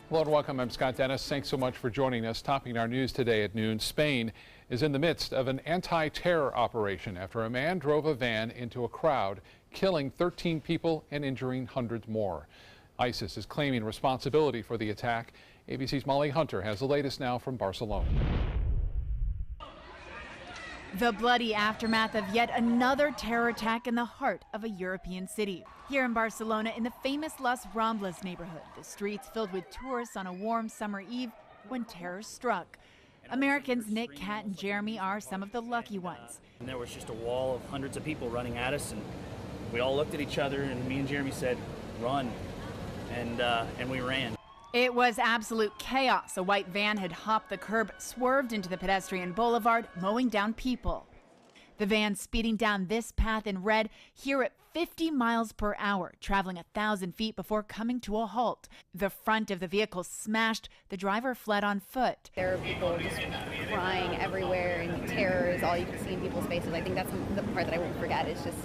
Hello and welcome. I'm Scott Dennis. Thanks so much for joining us. Topping our news today at noon, Spain is in the midst of an anti-terror operation after a man drove a van into a crowd, killing 13 people and injuring hundreds more. ISIS is claiming responsibility for the attack. ABC's Molly Hunter has the latest now from Barcelona. The bloody aftermath of yet another terror attack in the heart of a European city. Here in Barcelona, in the famous Las Ramblas neighborhood, the streets filled with tourists on a warm summer eve when terror struck. Americans Nick, Kat, and Jeremy are some of the lucky ones. And there was just a wall of hundreds of people running at us, and we all looked at each other, and me and Jeremy said, "Run," and we ran. It was absolute chaos. A white van had hopped the curb, swerved into the pedestrian boulevard, mowing down people. The van speeding down this path in red, here at 50 miles per hour, traveling 1,000 feet before coming to a halt. The front of the vehicle smashed. The driver fled on foot. There are people just crying everywhere, and terror is all you can see in people's faces. I think that's the part that I won't forget, is just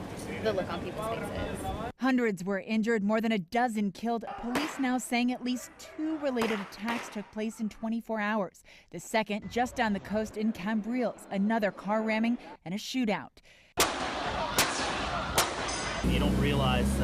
the look on people's faces. Hundreds were injured, more than a dozen killed. Police now saying at least 2 related attacks took place in 24 hours. The second just down the coast in Cambrils, another car ramming and a shootout. You don't realize,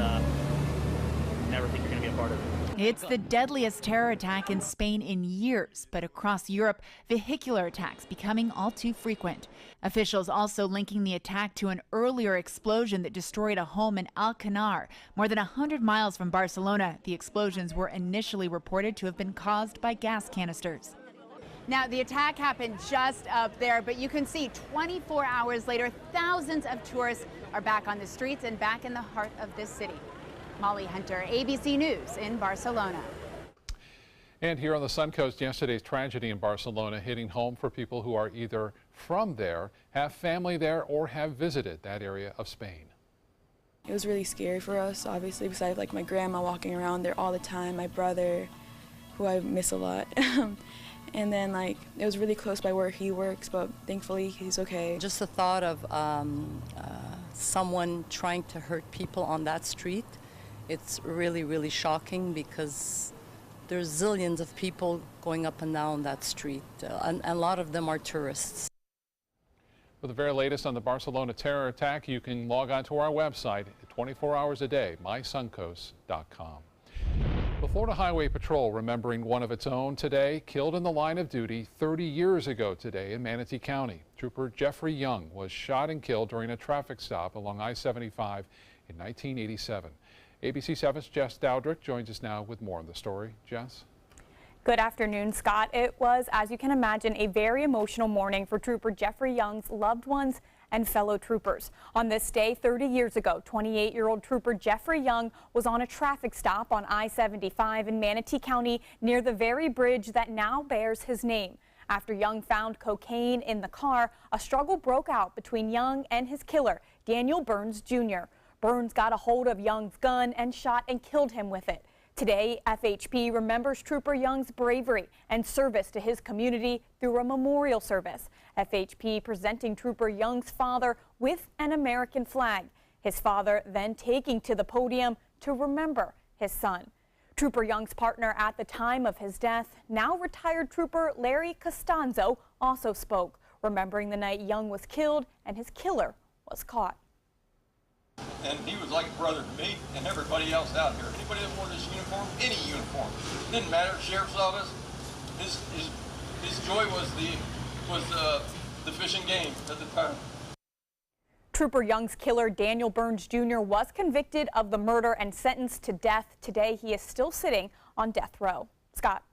never think you're going to be a part of it. It's the deadliest terror attack in Spain in years, but across Europe, vehicular attacks becoming all too frequent. Officials also linking the attack to an earlier explosion that destroyed a home in Alcanar. More than 100 miles from Barcelona, the explosions were initially reported to have been caused by gas canisters. Now, the attack happened just up there, but you can see 24 hours later, thousands of tourists are back on the streets and back in the heart of this city. Molly Hunter, ABC News in Barcelona. And here on the Suncoast, yesterday's tragedy in Barcelona hitting home for people who are either from there, have family there, or have visited that area of Spain. It was really scary for us, obviously, because I have like my grandma walking around there all the time, my brother, who I miss a lot. And then it was really close by where he works, but thankfully he's okay. Just the thought of someone trying to hurt people on that street, it's really, really shocking, because there's zillions of people going up and down that street, and a lot of them are tourists. For the very latest on the Barcelona terror attack, you can log on to our website 24 hours a day, mysuncoast.com. The Florida Highway Patrol remembering one of its own today, killed in the line of duty 30 years ago today in Manatee County. Trooper Jeffrey Young was shot and killed during a traffic stop along I-75 in 1987. ABC 7's Jess Dowdrick joins us now with more on the story. Jess? Good afternoon, Scott. It was, as you can imagine, a very emotional morning for Trooper Jeffrey Young's loved ones and fellow troopers. On this day 30 years ago, 28-year-old Trooper Jeffrey Young was on a traffic stop on I-75 in Manatee County near the very bridge that now bears his name. After Young found cocaine in the car, a struggle broke out between Young and his killer, Daniel Burns Jr. Burns got a hold of Young's gun and shot and killed him with it. Today, FHP remembers Trooper Young's bravery and service to his community through a memorial service. FHP presenting Trooper Young's father with an American flag. His father then taking to the podium to remember his son. Trooper Young's partner at the time of his death, now retired Trooper Larry Costanzo, also spoke, remembering the night Young was killed and his killer was caught. And he was like a brother to me and everybody else out here. Anybody that wore this uniform, any uniform, didn't matter. Sheriff's office, his joy was the fishing game at the time. Trooper Young's killer, Daniel Burns Jr., was convicted of the murder and sentenced to death. Today, he is still sitting on death row. Scott.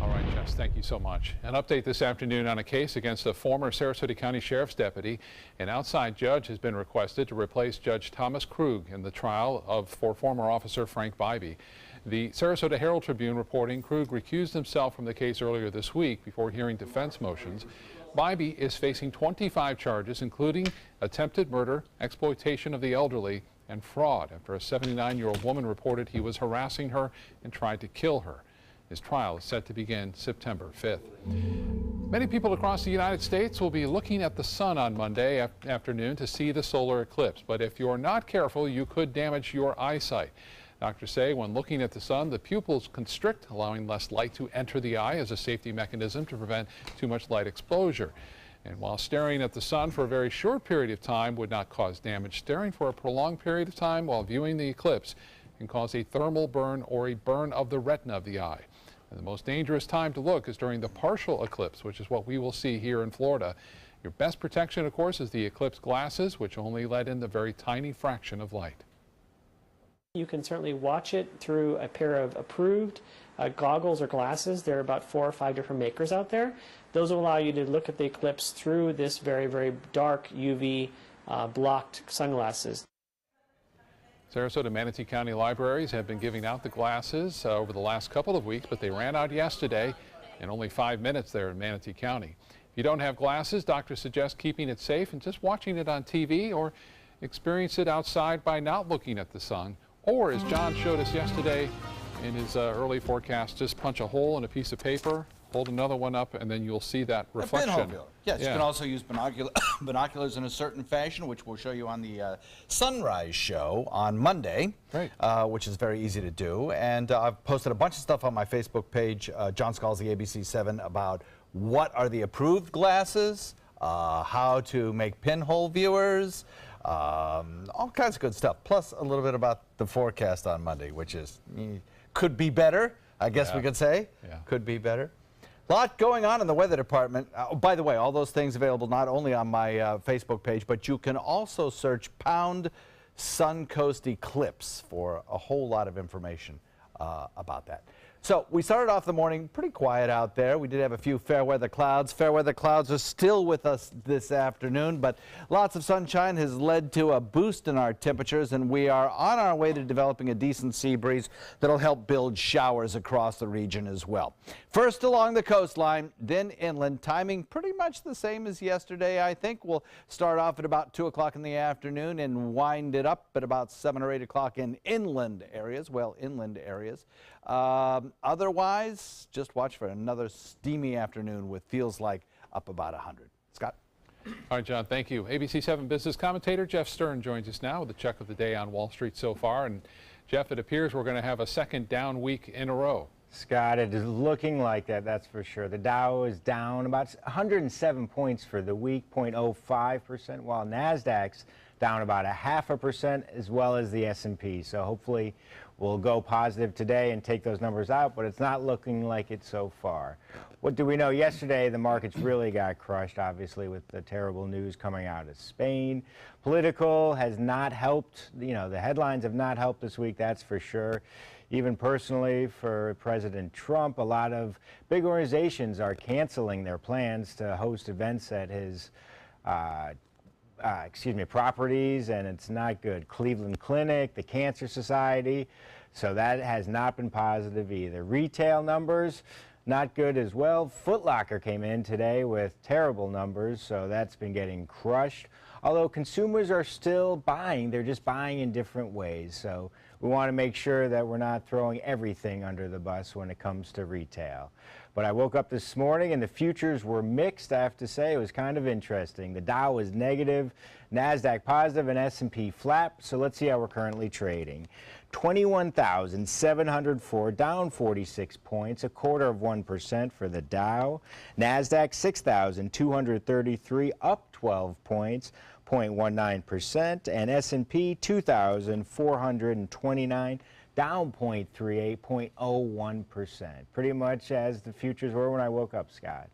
All right, Jess, thank you so much. An update this afternoon on a case against a former Sarasota County Sheriff's deputy. An outside judge has been requested to replace Judge Thomas Krug in the trial for former officer Frank Bybee. The Sarasota Herald Tribune reporting Krug recused himself from the case earlier this week before hearing defense motions. Bybee is facing 25 charges, including attempted murder, exploitation of the elderly, and fraud after a 79-year-old woman reported he was harassing her and tried to kill her. His trial is set to begin September 5th. Many people across the United States will be looking at the sun on Monday afternoon to see the solar eclipse. But if you're not careful, you could damage your eyesight. Doctors say when looking at the sun, the pupils constrict, allowing less light to enter the eye as a safety mechanism to prevent too much light exposure. And while staring at the sun for a very short period of time would not cause damage, staring for a prolonged period of time while viewing the eclipse can cause a thermal burn or a burn of the retina of the eye. And the most dangerous time to look is during the partial eclipse, which is what we will see here in Florida. Your best protection, of course, is the eclipse glasses, which only let in the very tiny fraction of light. You can certainly watch it through a pair of approved goggles or glasses. There are about 4 or 5 different makers out there. Those will allow you to look at the eclipse through this very, very dark UV blocked sunglasses. Sarasota Manatee County libraries have been giving out the glasses over the last couple of weeks, but they ran out yesterday in only 5 minutes there in Manatee County. If you don't have glasses, doctors suggest keeping it safe and just watching it on TV, or experience it outside by not looking at the sun. Or, as John showed us yesterday in his early forecast, just punch a hole in a piece of paper, hold another one up, and then you'll see that reflection. A pinhole viewer. Yes, yeah. You can also use binoculars in a certain fashion, which we'll show you on the Sunrise Show on Monday, which is very easy to do. And I've posted a bunch of stuff on my Facebook page, John Scalzi, ABC 7, about what are the approved glasses, how to make pinhole viewers, all kinds of good stuff. Plus a little bit about the forecast on Monday, which is could be better, I guess we could say. Yeah. Could be better. A lot going on in the weather department. By the way, all those things available not only on my Facebook page, but you can also search Pound Suncoast Eclipse for a whole lot of information about that. So we started off the morning pretty quiet out there. We did have a few fair weather clouds. Fair weather clouds are still with us this afternoon, but lots of sunshine has led to a boost in our temperatures, and we are on our way to developing a decent sea breeze that'll help build showers across the region as well. First along the coastline, then inland. Timing pretty much the same as yesterday, I think. We'll start off at about 2 o'clock in the afternoon and wind it up at about 7 or 8 o'clock in inland areas. Well, inland areas. Otherwise, just watch for another steamy afternoon with feels like up about 100. Scott? All right, John, thank you. ABC 7 business commentator Jeff Stern joins us now with a check of the day on Wall Street so far. And Jeff, it appears we're going to have a second down week in a row. Scott, it is looking like that, that's for sure. The Dow is down about 107 points for the week, 0.05%, while NASDAQ's down about 0.5%, as well as the S&P. So hopefully we'll go positive today and take those numbers out, but it's not looking like it so far. What do we know? Yesterday, the markets really got crushed, obviously, with the terrible news coming out of Spain. Political has not helped. You know, the headlines have not helped this week, that's for sure. Even personally, for President Trump, a lot of big organizations are canceling their plans to host events at his properties, and it's not good. Cleveland Clinic, the Cancer Society, so that has not been positive either. Retail numbers, not good as well. Foot Locker came in today with terrible numbers, so that's been getting crushed. Although consumers are still buying, they're just buying in different ways. So we want to make sure that we're not throwing everything under the bus when it comes to retail. But I woke up this morning and the futures were mixed, I have to say. It was kind of interesting. The Dow was negative, NASDAQ positive, and S&P flat. So let's see how we're currently trading. 21,704, down 46 points, 0.25% for the Dow. NASDAQ 6,233, up 12 points, 0.19%, and S&P 2,429, down 0.38, 0.01%. Pretty much as the futures were when I woke up, Scott.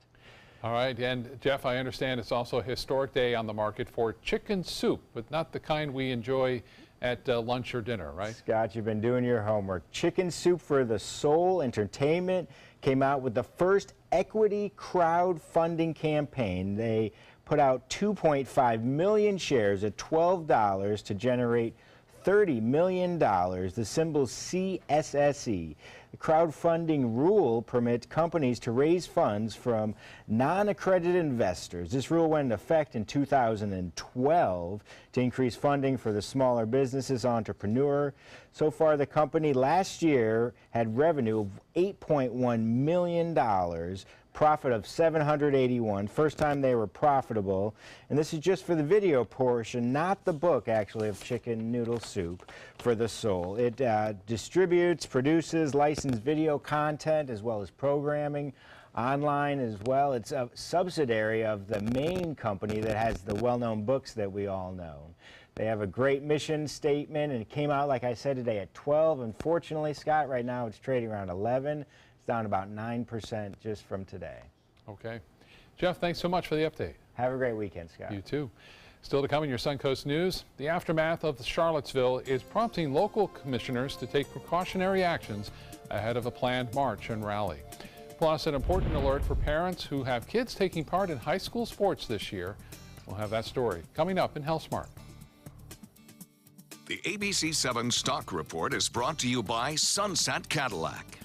All right, and Jeff, I understand it's also a historic day on the market for chicken soup, but not the kind we enjoy at lunch or dinner, right? Scott, you've been doing your homework. Chicken Soup for the Soul Entertainment came out with the first equity crowdfunding campaign. They put out 2.5 million shares at $12 to generate $30 million. The symbol CSSE. The crowdfunding rule permits companies to raise funds from non-accredited investors. This rule went into effect in 2012 to to increase funding for the smaller businesses entrepreneur. So far, the company last year had revenue of $8.1 million, profit of $781, first time they were profitable. And this is just for the video portion, not the book, actually, of Chicken Noodle Soup for the Soul. It distributes, produces licensed video content as well as programming online as well. It's a subsidiary of the main company that has the well-known books that we all know. They have a great mission statement, and it came out, like I said, today at 12. Unfortunately, Scott, right now it's trading around 11. It's down about 9% just from today. Okay. Jeff, thanks so much for the update. Have a great weekend, Scott. You too. Still to come in your Suncoast News, the aftermath of Charlottesville is prompting local commissioners to take precautionary actions ahead of a planned march and rally. Plus, an important alert for parents who have kids taking part in high school sports this year. We'll have that story coming up in Health Smart. The ABC 7 Stock Report is brought to you by Sunset Cadillac.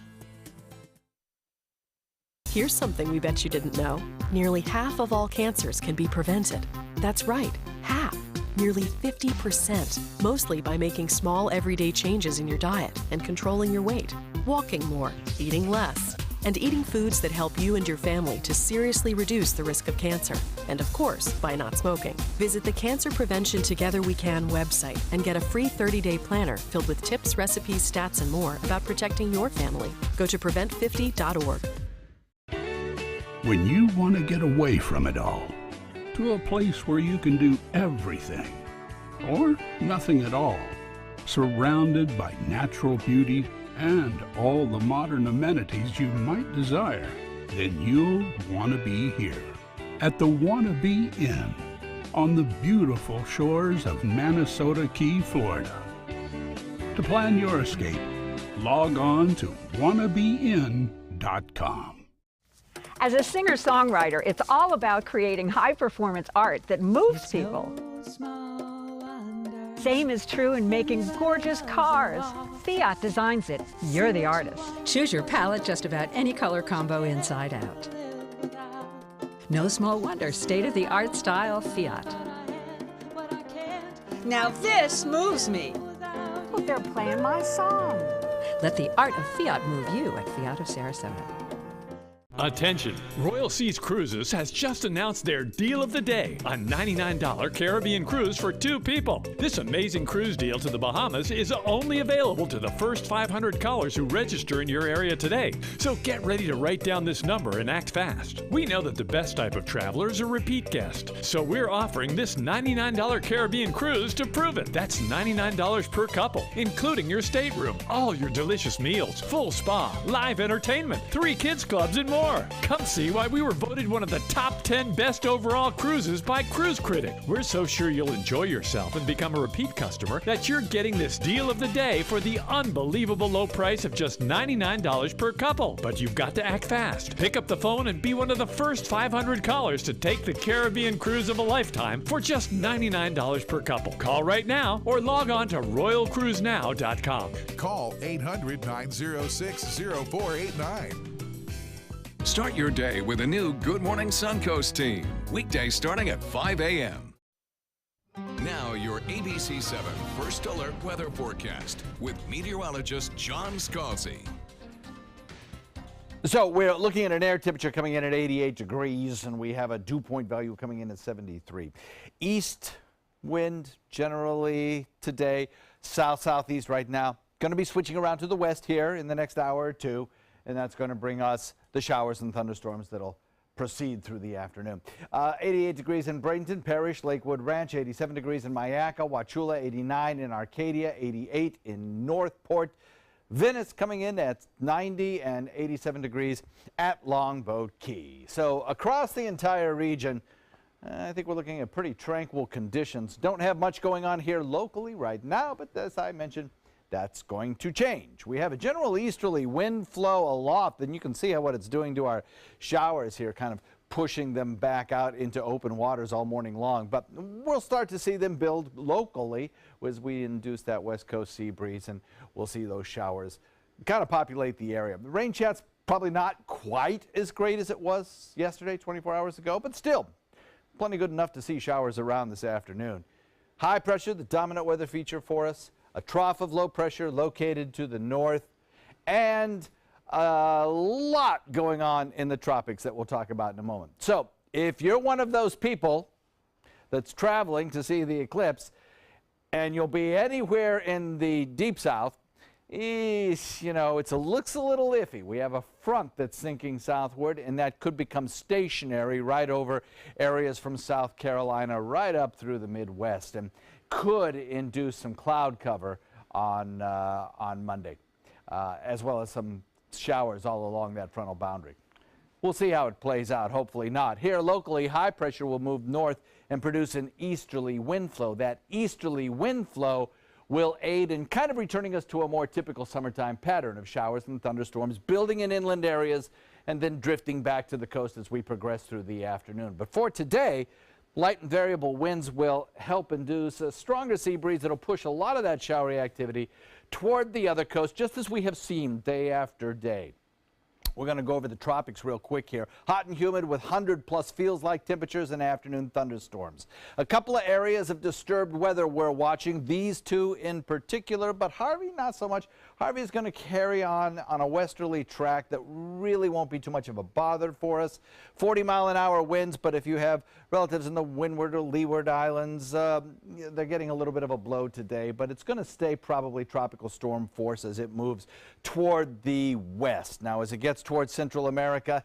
Here's something we bet you didn't know. Nearly half of all cancers can be prevented. That's right, half. Nearly 50%, mostly by making small everyday changes in your diet and controlling your weight, walking more, eating less, and eating foods that help you and your family to seriously reduce the risk of cancer. And of course, by not smoking. Visit the Cancer Prevention Together We Can website and get a free 30-day planner filled with tips, recipes, stats, and more about protecting your family. Go to prevent50.org. When you want to get away from it all, to a place where you can do everything, or nothing at all, surrounded by natural beauty and all the modern amenities you might desire, then you'll want to be here at the Wannabe Inn on the beautiful shores of Manasota Key, Florida. To plan your escape, log on to wannabeinn.com. As a singer-songwriter, it's all about creating high-performance art that moves people. Same is true in making gorgeous cars. Fiat designs it. You're the artist. Choose your palette just about any color combo inside out. No small wonder, state-of-the-art style Fiat. Now this moves me. Oh, they're playing my song. Let the art of Fiat move you at Fiat of Sarasota. Attention! Royal Seas Cruises has just announced their deal of the day, a $99 Caribbean cruise for 2 people. This amazing cruise deal to the Bahamas is only available to the first 500 callers who register in your area today. So get ready to write down this number and act fast. We know that the best type of traveler is a repeat guest, so we're offering this $99 Caribbean cruise to prove it. That's $99 per couple, including your stateroom, all your delicious meals, full spa, live entertainment, 3 kids clubs, and more. Come see why we were voted one of the top 10 best overall cruises by Cruise Critic. We're so sure you'll enjoy yourself and become a repeat customer that you're getting this deal of the day for the unbelievable low price of just $99 per couple. But you've got to act fast. Pick up the phone and be one of the first 500 callers to take the Caribbean cruise of a lifetime for just $99 per couple. Call right now or log on to royalcruisenow.com. Call 800-906-0489. Start your day with a new Good Morning Suncoast team. Weekdays starting at 5 a.m. Now your ABC 7 First Alert Weather Forecast with meteorologist John Scalzi. So we're looking at an air temperature coming in at 88 degrees, and we have a dew point value coming in at 73. East wind generally today, south-southeast right now. Going to be switching around to the west here in the next hour or two, and that's going to bring us the showers and thunderstorms that'll proceed through the afternoon. 88 degrees in Bradenton, Parrish, Lakewood Ranch, 87 degrees in Myakka, Wauchula, 89 in Arcadia, 88 in Northport. Venice coming in at 90 and 87 degrees at Longboat Key. So across the entire region, I think we're looking at pretty tranquil conditions. Don't have much going on here locally right now, but as I mentioned, that's going to change. We have a general easterly wind flow aloft, and you can see what it's doing to our showers here, kind of pushing them back out into open waters all morning long. But we'll start to see them build locally as we induce that west coast sea breeze, and we'll see those showers kind of populate the area. The rain chat's probably not quite as great as it was yesterday, 24 hours ago, but still plenty good enough to see showers around this afternoon. High pressure, the dominant weather feature for us, a trough of low pressure located to the north, and a lot going on in the tropics that we'll talk about in a moment. So if you're one of those people that's traveling to see the eclipse, and you'll be anywhere in the deep south, looks a little iffy. We have a front that's sinking southward, and that could become stationary right over areas from South Carolina right up through the Midwest, and could induce some cloud cover on Monday, as well as some showers all along that frontal boundary. We'll see how it plays out. Hopefully not. Here locally, high pressure will move north and produce an easterly wind flow. That easterly wind flow will aid in kind of returning us to a more typical summertime pattern of showers and thunderstorms, building in inland areas and then drifting back to the coast as we progress through the afternoon. But for today, light and variable winds will help induce a stronger sea breeze that will push a lot of that showery activity toward the other coast, just as we have seen day after day. We're going to go over the tropics real quick here. Hot and humid with 100-plus feels-like temperatures and afternoon thunderstorms. A couple of areas of disturbed weather we're watching, these two in particular, but Harvey not so much. Harvey is going to carry on a westerly track that really won't be too much of a bother for us. 40-mile-an-hour winds, but if you have relatives in the Windward or Leeward Islands, they're getting a little bit of a blow today, but it's going to stay probably tropical storm force as it moves toward the west. Now, as it gets towards Central America,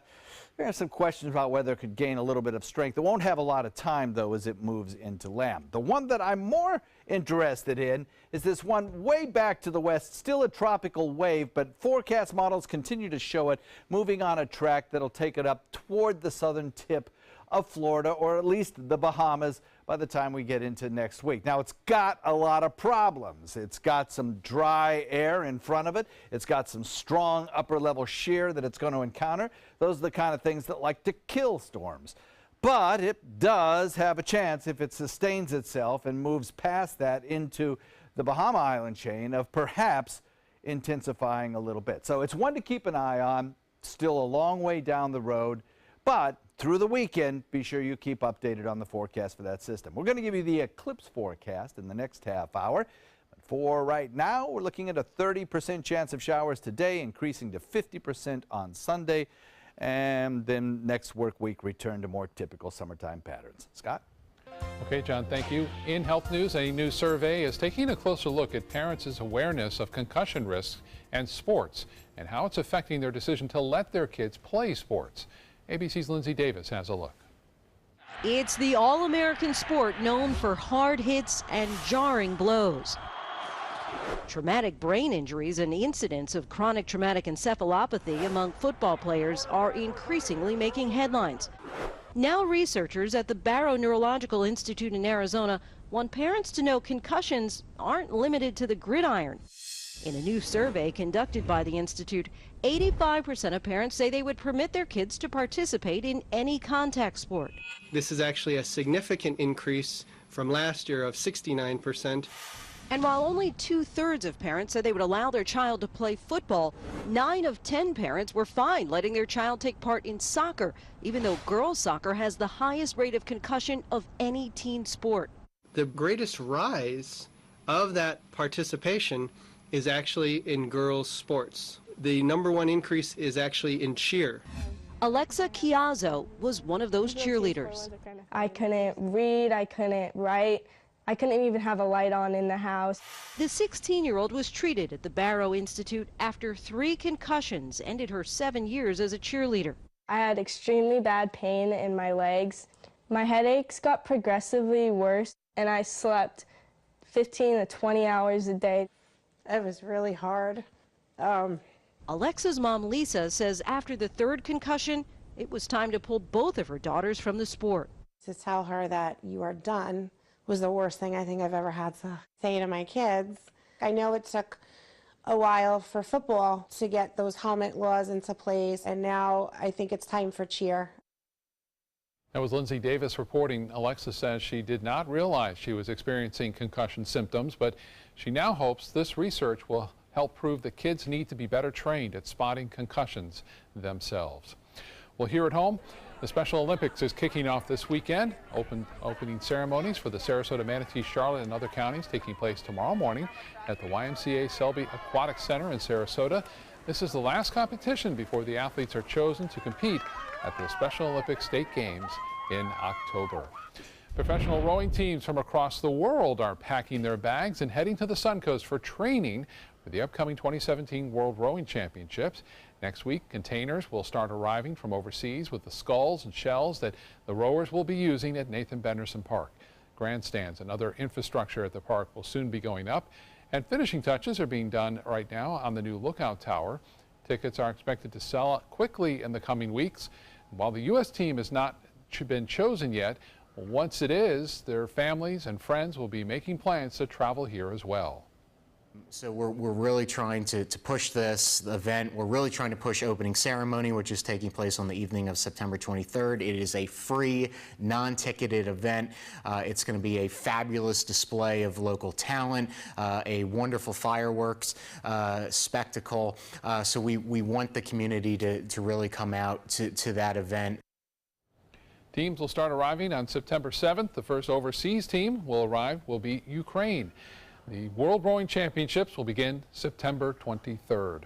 there are some questions about whether it could gain a little bit of strength. It won't have a lot of time, though, as it moves into land. The one that I'm more interested in is this one way back to the west, still a tropical wave, but forecast models continue to show it moving on a track that'll take it up toward the southern tip of Florida, or at least the Bahamas, by the time we get into next week. Now, it's got a lot of problems. It's got some dry air in front of it. It's got some strong upper-level shear that it's going to encounter. Those are the kind of things that like to kill storms. But it does have a chance, if it sustains itself and moves past that into the Bahama Island chain, of perhaps intensifying a little bit. So it's one to keep an eye on. Still a long way down the road, but through the weekend, be sure you keep updated on the forecast for that system. We're going to give you the eclipse forecast in the next half hour. But for right now, we're looking at a 30% chance of showers today, increasing to 50% on Sunday. And then next work week, return to more typical summertime patterns. Scott? Okay, John, thank you. In health news, a new survey is taking a closer look at parents' awareness of concussion risks and sports and how it's affecting their decision to let their kids play sports. ABC's Lindsay Davis has a look. It's the all-American sport known for hard hits and jarring blows. Traumatic brain injuries and incidents of chronic traumatic encephalopathy among football players are increasingly making headlines. Now researchers at the Barrow Neurological Institute in Arizona want parents to know concussions aren't limited to the gridiron. In a new survey conducted by the Institute, 85% of parents say they would permit their kids to participate in any contact sport. This is actually a significant increase from last year of 69%. And while only 2/3 of parents said they would allow their child to play football, 9 of 10 parents were fine letting their child take part in soccer, even though girls' soccer has the highest rate of concussion of any team sport. The greatest rise of that participation is actually in girls' sports. The #1 increase is actually in cheer. Alexa Chiazzo was one of those cheerleaders. I couldn't read, I couldn't write, I couldn't even have a light on in the house. The 16-year-old was treated at the Barrow Institute after 3 concussions ended her 7 years as a cheerleader. I had extremely bad pain in my legs. My headaches got progressively worse, and I slept 15 to 20 hours a day. It was really hard. Alexa's mom, Lisa, says after the 3rd concussion, it was time to pull both of her daughters from the sport. To tell her that you are done was the worst thing I think I've ever had to say to my kids. I know it took a while for football to get those helmet laws into place, and now I think it's time for cheer. That was Lindsay Davis reporting. Alexa says she did not realize she was experiencing concussion symptoms, but she now hopes this research will help prove that kids need to be better trained at spotting concussions themselves. Well, here at home, the Special Olympics is kicking off this weekend. Opening ceremonies for the Sarasota, Manatee, Charlotte, and other counties taking place tomorrow morning at the YMCA Selby Aquatic Center in Sarasota. This is the last competition before the athletes are chosen to compete at the Special Olympics State Games in October. Professional rowing teams from across the world are packing their bags and heading to the Suncoast for training for the upcoming 2017 World Rowing Championships. Next week, containers will start arriving from overseas with the sculls and shells that the rowers will be using at Nathan Benderson Park. Grandstands and other infrastructure at the park will soon be going up, and finishing touches are being done right now on the new lookout tower. Tickets are expected to sell out quickly in the coming weeks. While the U.S. team has not been chosen yet, once it is, their families and friends will be making plans to travel here as well. So we're really trying to push this event. We're really trying to push opening ceremony, which is taking place on the evening of September 23rd. It is a free, non-ticketed event. It's going to be a fabulous display of local talent, a wonderful fireworks spectacle. So we want the community to really come out to that event. Teams will start arriving on September 7th. The first overseas team will be Ukraine. The World Rowing Championships will begin September 23rd.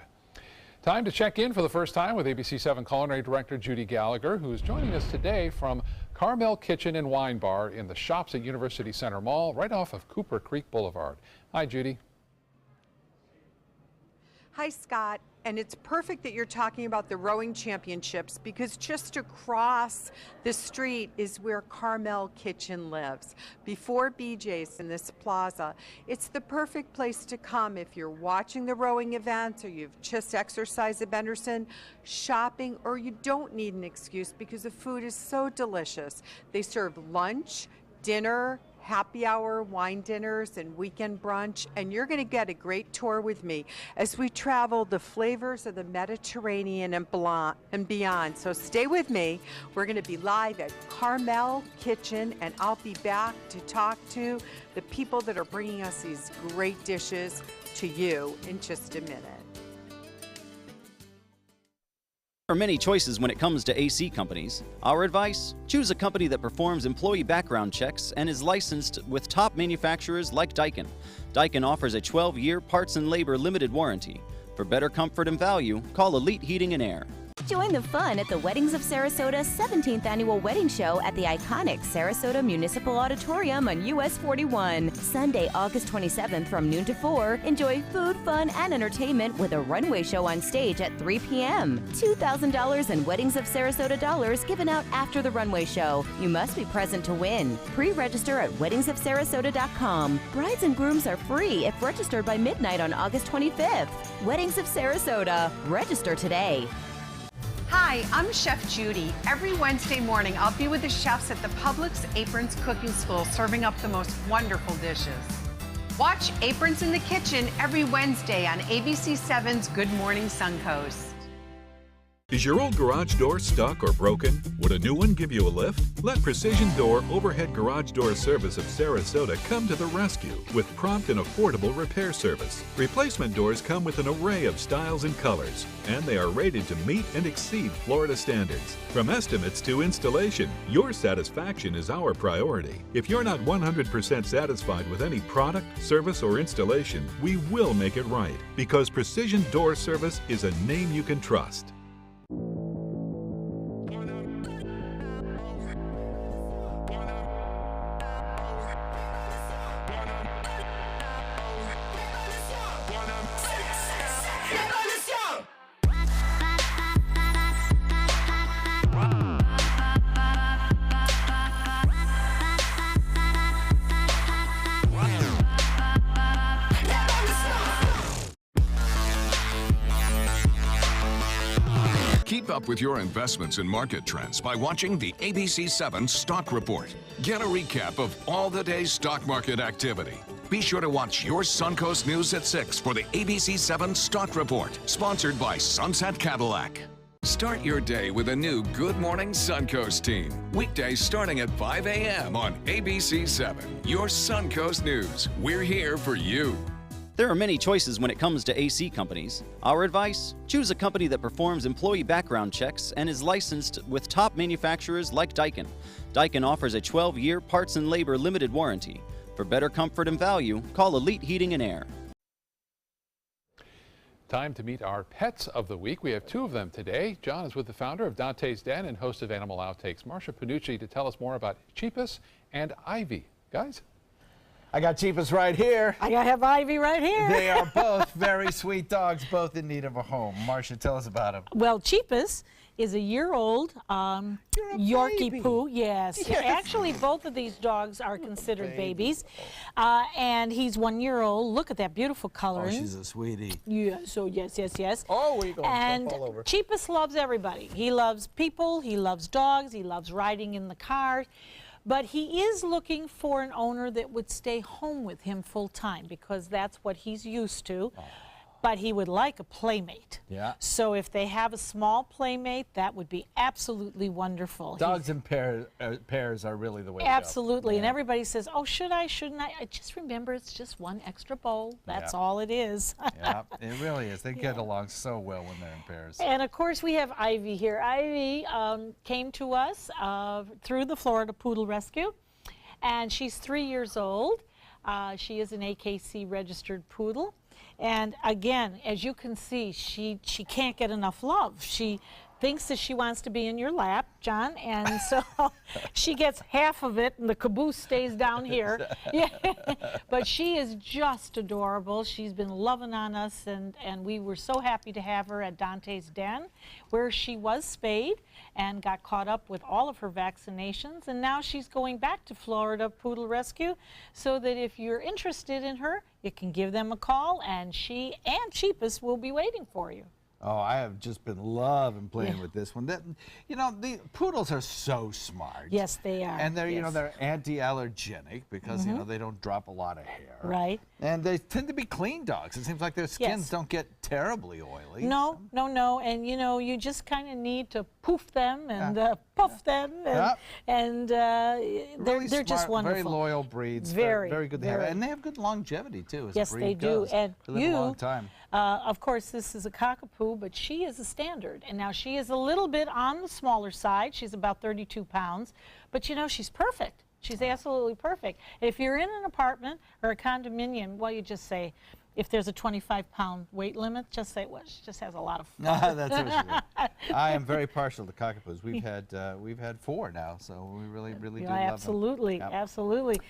Time to check in for the first time with ABC 7 Culinary Director Judy Gallagher, who is joining us today from Carmel Kitchen and Wine Bar in the Shops at University Center Mall, right off of Cooper Creek Boulevard. Hi, Judy. Hi, Scott. And it's perfect that you're talking about the rowing championships, because just across the street is where Carmel Kitchen lives, before BJ's in this plaza. It's the perfect place to come if you're watching the rowing events, or you've just exercised at Benderson, shopping, or you don't need an excuse because the food is so delicious. They serve lunch, dinner, happy hour, wine dinners, and weekend brunch, and you're going to get a great tour with me as we travel the flavors of the Mediterranean and beyond. So stay with me. We're going to be live at Carmel Kitchen, and I'll be back to talk to the people that are bringing us these great dishes to you in just a minute. There are many choices when it comes to AC companies. Our advice? Choose a company that performs employee background checks and is licensed with top manufacturers like Daikin. Daikin offers a 12-year parts and labor limited warranty. For better comfort and value, call Elite Heating and Air. Join the fun at the Weddings of Sarasota 17th Annual Wedding Show at the iconic Sarasota Municipal Auditorium on US 41. Sunday, August 27th from noon to 4. Enjoy food, fun, and entertainment with a runway show on stage at 3 p.m. $2,000 in Weddings of Sarasota dollars given out after the runway show. You must be present to win. Pre-register at weddingsofsarasota.com. Brides and grooms are free if registered by midnight on August 25th. Weddings of Sarasota. Register today. Hi, I'm Chef Judy. Every Wednesday morning, I'll be with the chefs at the Publix Aprons Cooking School serving up the most wonderful dishes. Watch Aprons in the Kitchen every Wednesday on ABC 7's Good Morning Suncoast. Is your old garage door stuck or broken? Would a new one give you a lift? Let Precision Door Overhead Garage Door Service of Sarasota come to the rescue with prompt and affordable repair service. Replacement doors come with an array of styles and colors, and they are rated to meet and exceed Florida standards. From estimates to installation, your satisfaction is our priority. If you're not 100% satisfied with any product, service, or installation, we will make it right, because Precision Door Service is a name you can trust. Keep up with your investments and market trends by watching the ABC 7 Stock Report. Get a recap of all the day's stock market activity. Be sure to watch your Suncoast News at 6 for the ABC 7 Stock Report, sponsored by Sunset Cadillac. Start your day with a new Good Morning Suncoast team. Weekdays starting at 5 a.m. on ABC 7. Your Suncoast News. We're here for you. There are many choices when it comes to AC companies. Our advice? Choose a company that performs employee background checks and is licensed with top manufacturers like Daikin. Daikin offers a 12-year parts and labor limited warranty. For better comfort and value, call Elite Heating and Air. Time to meet our pets of the week. We have two of them today. John is with the founder of Dante's Den and host of Animal Outtakes, Marsha Panucci, to tell us more about Cheapus and Ivy. Guys? I got Cheapus right here. I have Ivy right here. They are both very sweet dogs, both in need of a home. Marcia, tell us about them. Well, Cheapus is a year-old Yorkie poo. Yes. Actually, both of these dogs are considered babies. And he's 1 year old. Look at that beautiful coloring. Oh, she's a sweetie. Yeah, so yes. Oh, where you going? And Jump all over. Cheapus loves everybody. He loves people, he loves dogs, he loves riding in the car. But he is looking for an owner that would stay home with him full time because that's what he's used to. But he would like a playmate. Yeah. So if they have a small playmate, that would be absolutely wonderful. Dogs in pairs are really the way absolutely. to go. And everybody says, oh, should I, shouldn't I? I just remember it's just one extra bowl. That's all it is. Yeah, it really is. They get along so well when they're in pairs. And of course, we have Ivy here. Ivy came to us through the Florida Poodle Rescue, and she's 3 years old. She is an AKC registered poodle. And again, as you can see, she can't get enough love. She thinks that she wants to be in your lap, John, and so she gets half of it and the caboose stays down here. Yeah. But she is just adorable. She's been loving on us, and we were so happy to have her at Dante's Den, where she was spayed and got caught up with all of her vaccinations, and now she's going back to Florida Poodle Rescue, so that if you're interested in her, you can give them a call, and she and Cheapus will be waiting for you. Oh, I have just been loving playing with this one. You know, the poodles are so smart. Yes, they are. And they're, you know, they're anti-allergenic because, you know, they don't drop a lot of hair. Right. And they tend to be clean dogs. It seems like their skins don't get terribly oily. No. And, you know, you just kind of need to poof them and puff them. And really they're just smart, wonderful. Very loyal breeds. Very good to have. And they have good longevity, too, as yes, a breed they do. goes. And they live a long time. Of course, this is a cockapoo, but she is a standard. And now she is a little bit on the smaller side. She's about 32 pounds. But, you know, she's perfect. She's absolutely perfect. If you're in an apartment or a condominium, well, you just say, if there's a 25-pound weight limit, just say, well, she just has a lot of fun. That's what she is. I am very partial to cockapoos. We've had 4 now, so we really do love them. Absolutely.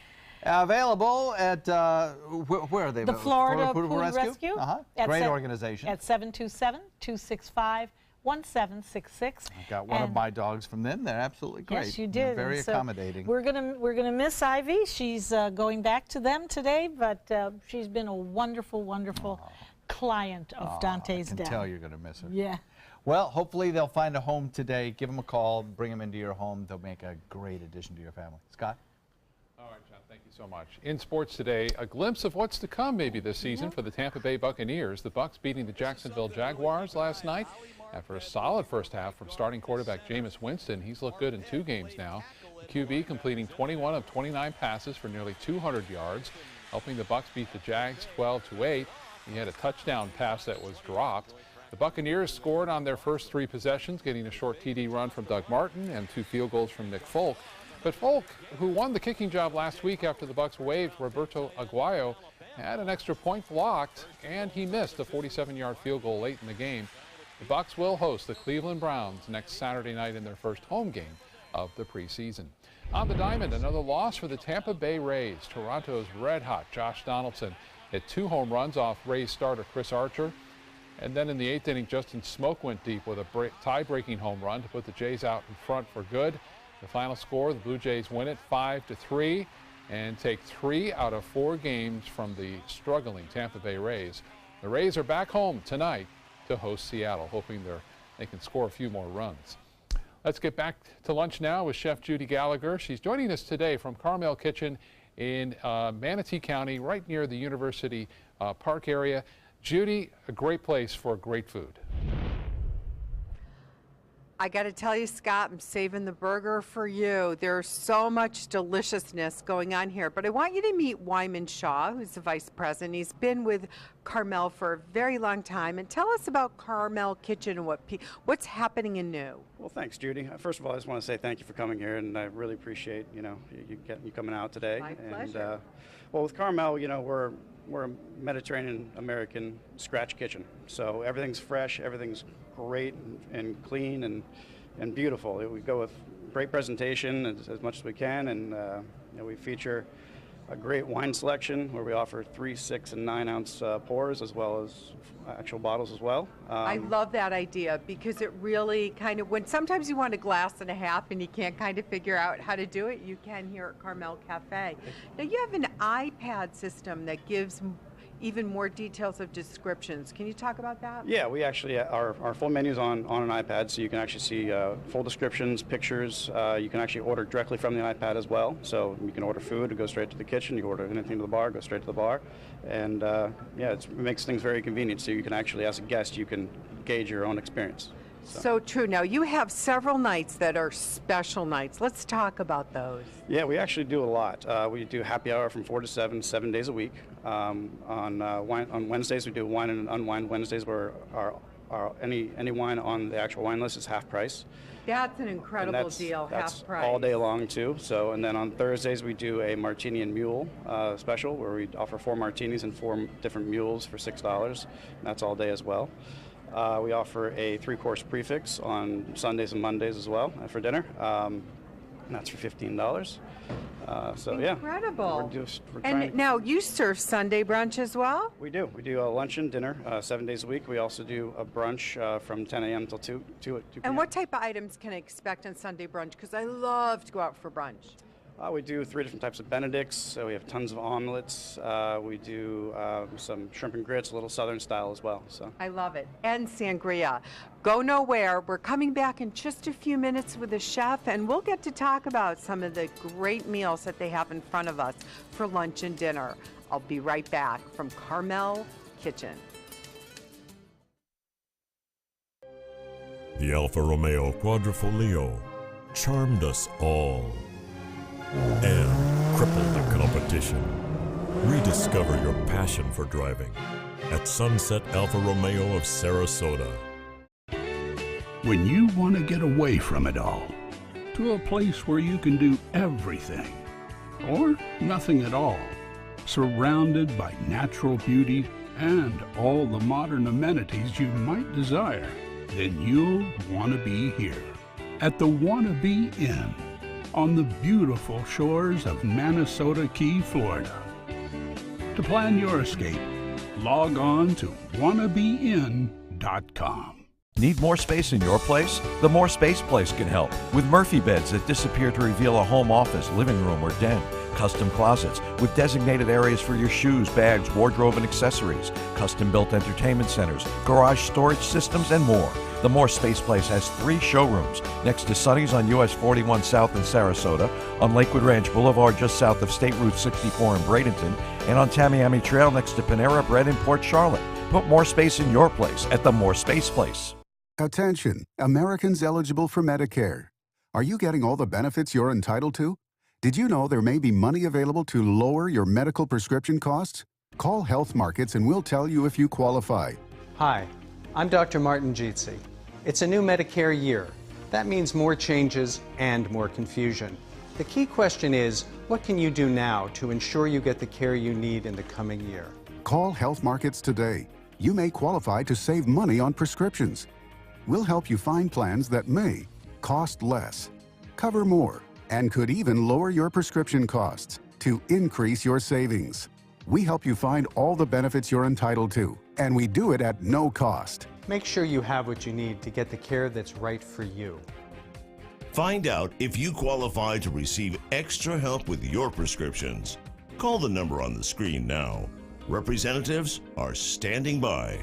Available at, where are they? The Florida Poodle Rescue. Great organization. At 727-265-1766. I got one of my dogs from them. They're absolutely great. Yes, you did. They're very accommodating. We're gonna miss Ivy. She's going back to them today, but she's been a wonderful client of Dante's Den. I can tell you're gonna miss her. Yeah. Well, hopefully they'll find a home today. Give them a call. Bring them into your home. They'll make a great addition to your family. Scott? All right, John, thank you so much. In sports today, a glimpse of what's to come maybe this season for the Tampa Bay Buccaneers. The Bucs beating the Jacksonville Jaguars last night after a solid first half from starting quarterback Jameis Winston. He's looked good in 2 games now. The QB completing 21 of 29 passes for nearly 200 yards, helping the Bucs beat the Jags 12-8. He had a touchdown pass that was dropped. The Buccaneers scored on their first 3 possessions, getting a short TD run from Doug Martin and 2 field goals from Nick Folk. But Folk, who won the kicking job last week after the Bucs waived Roberto Aguayo, had an extra point blocked, and he missed a 47-yard field goal late in the game. The Bucs will host the Cleveland Browns next Saturday night in their first home game of the preseason. On the diamond, another loss for the Tampa Bay Rays. Toronto's red-hot Josh Donaldson hit 2 home runs off Rays starter Chris Archer. And then in the 8th inning, Justin Smoak went deep with a tie-breaking home run to put the Jays out in front for good. The final score, the Blue Jays win it 5-3 and take 3 out of 4 games from the struggling Tampa Bay Rays. The Rays are back home tonight to host Seattle, hoping they can score a few more runs. Let's get back to lunch now with Chef Judy Gallagher. She's joining us today from Carmel Kitchen in Manatee County, right near the University Park area. Judy, a great place for great food. I got to tell you, Scott, I'm saving the burger for you. There's so much deliciousness going on here. But I want you to meet Wyman Shaw, who's the vice president. He's been with Carmel for a very long time. And tell us about Carmel Kitchen and what's happening in new. Well, thanks, Judy. First of all, I just want to say thank you for coming here, and I really appreciate you coming out today. My pleasure. And well, with Carmel, we're a Mediterranean American scratch kitchen, so everything's fresh, everything's great and clean and beautiful. We go with great presentation as much as we can, and we feature a great wine selection where we offer 3, 6, and 9 ounce pours as well as actual bottles as well. I love that idea because it really kind of, when sometimes you want a glass and a half and you can't kind of figure out how to do it, you can here at Carmel Cafe. Now you have an iPad system that gives even more details of descriptions. Can you talk about that? Yeah, we actually, our full menu's on an iPad, so you can actually see full descriptions, pictures. You can actually order directly from the iPad as well. So you can order food, it goes straight to the kitchen. You order anything to the bar, it goes straight to the bar. And yeah, it makes things very convenient, so you can actually, as a guest, you can gauge your own experience. So true. Now you have several nights that are special nights. Let's talk about those. Yeah, we actually do a lot. We do happy hour from 4 to 7, 7 days a week. On Wednesdays, we do wine and unwind Wednesdays, where any wine on the actual wine list is half price. That's an incredible deal, half price. All day long too. So, and then on Thursdays we do a martini and mule special, where we offer 4 martinis and 4 different mules for $6. And that's all day as well. We offer a 3-course prefix on Sundays and Mondays as well for dinner. And that's for $15. So yeah, incredible. And now you serve Sunday brunch as well? We do. We do a lunch and dinner 7 days a week. We also do a brunch from 10 a.m. till 2 p.m. And what type of items can I expect on Sunday brunch? Because I love to go out for brunch. We do 3 different types of Benedicts. So we have tons of omelets. We do some shrimp and grits, a little Southern style as well. So I love it. And sangria. Go nowhere. We're coming back in just a few minutes with the chef, and we'll get to talk about some of the great meals that they have in front of us for lunch and dinner. I'll be right back from Carmel Kitchen. The Alfa Romeo Quadrifoglio charmed us all and crippled the competition. Rediscover your passion for driving at Sunset Alfa Romeo of Sarasota. When you want to get away from it all, to a place where you can do everything, or nothing at all, surrounded by natural beauty and all the modern amenities you might desire, then you'll want to be here at the Wanna Be Inn on the beautiful shores of Manasota Key, Florida. To plan your escape, log on to wannabeinn.com. Need more space in your place? The More Space Place can help with Murphy beds that disappear to reveal a home office, living room, or den. Custom closets with designated areas for your shoes, bags, wardrobe, and accessories. Custom-built entertainment centers, garage storage systems, and more. The More Space Place has 3 showrooms next to Sonny's on US 41 South in Sarasota, on Lakewood Ranch Boulevard just south of State Route 64 in Bradenton, and on Tamiami Trail next to Panera Bread in Port Charlotte. Put more space in your place at the More Space Place. Attention, Americans eligible for Medicare. Are you getting all the benefits you're entitled to? Did you know there may be money available to lower your medical prescription costs? Call Health Markets and we'll tell you if you qualify. Hi, I'm Dr. Martin Jeetsi. It's a new Medicare year. That means more changes and more confusion. The key question is, what can you do now to ensure you get the care you need in the coming year? Call Health Markets today. You may qualify to save money on prescriptions. We'll help you find plans that may cost less, cover more, and could even lower your prescription costs to increase your savings. We help you find all the benefits you're entitled to, and we do it at no cost. Make sure you have what you need to get the care that's right for you. Find out if you qualify to receive extra help with your prescriptions. Call the number on the screen now. Representatives are standing by.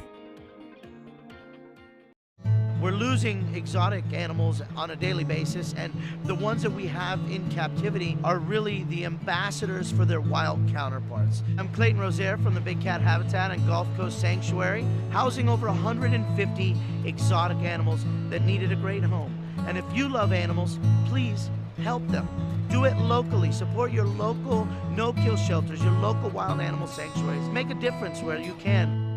We're losing exotic animals on a daily basis, and the ones that we have in captivity are really the ambassadors for their wild counterparts. I'm Clayton Rozier from the Big Cat Habitat and Gulf Coast Sanctuary, housing over 150 exotic animals that needed a great home. And if you love animals, please help them. Do it locally. Support your local no-kill shelters, your local wild animal sanctuaries. Make a difference where you can.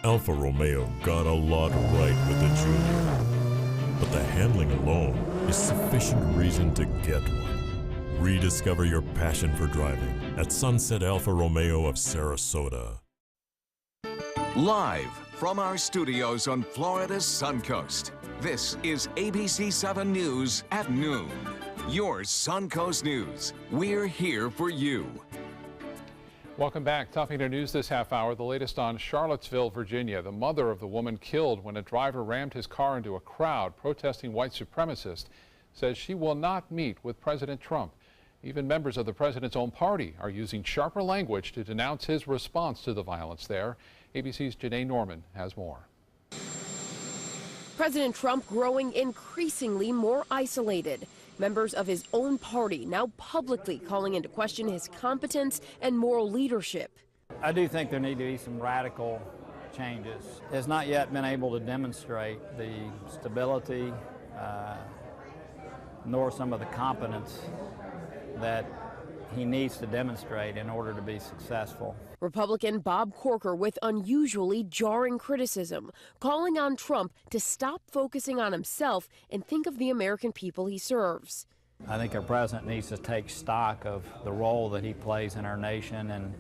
Alfa Romeo got a lot right with the Giulia, but the handling alone is sufficient reason to get one. Rediscover your passion for driving at Sunset Alfa Romeo of Sarasota. Live from our studios on Florida's Suncoast, this is ABC 7 News at noon. Your Suncoast News. We're here for you. Welcome back. Topping our news this half hour, the latest on Charlottesville, Virginia. The mother of the woman killed when a driver rammed his car into a crowd protesting white supremacists says she will not meet with President Trump. Even members of the president's own party are using sharper language to denounce his response to the violence there. ABC's Janae Norman has more. President Trump growing increasingly more isolated. Members of his own party now publicly calling into question his competence and moral leadership. I do think there need to be some radical changes. Has not yet been able to demonstrate the stability nor some of the competence that he needs to demonstrate in order to be successful. Republican Bob Corker with unusually jarring criticism, calling on Trump to stop focusing on himself and think of the American people he serves. I think our president needs to take stock of the role that he plays in our nation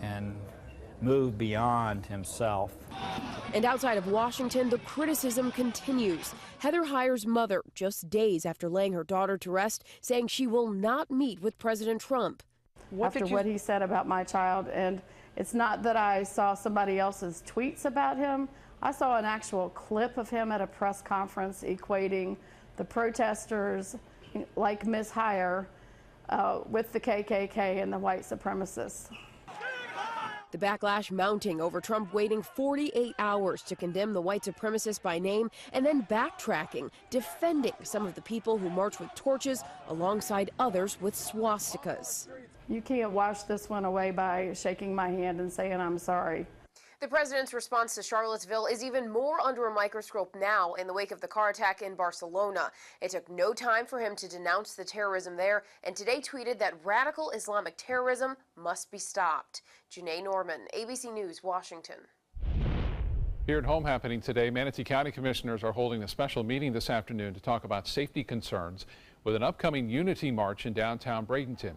and move beyond himself. And outside of Washington, the criticism continues. Heather Heyer's mother, just days after laying her daughter to rest, saying she will not meet with President Trump. After what he said about my child, and it's not that I saw somebody else's tweets about him. I saw an actual clip of him at a press conference equating the protesters like Ms. Heyer with the KKK and the white supremacists. The backlash mounting over Trump waiting 48 hours to condemn the white supremacists by name and then backtracking, defending some of the people who march with torches alongside others with swastikas. You can't wash this one away by shaking my hand and saying I'm sorry. The president's response to Charlottesville is even more under a microscope now in the wake of the car attack in Barcelona. It took no time for him to denounce the terrorism there and today tweeted that radical Islamic terrorism must be stopped. Janae Norman, ABC News, Washington. Here at home happening today, Manatee County Commissioners are holding a special meeting this afternoon to talk about safety concerns with an upcoming unity march in downtown Bradenton.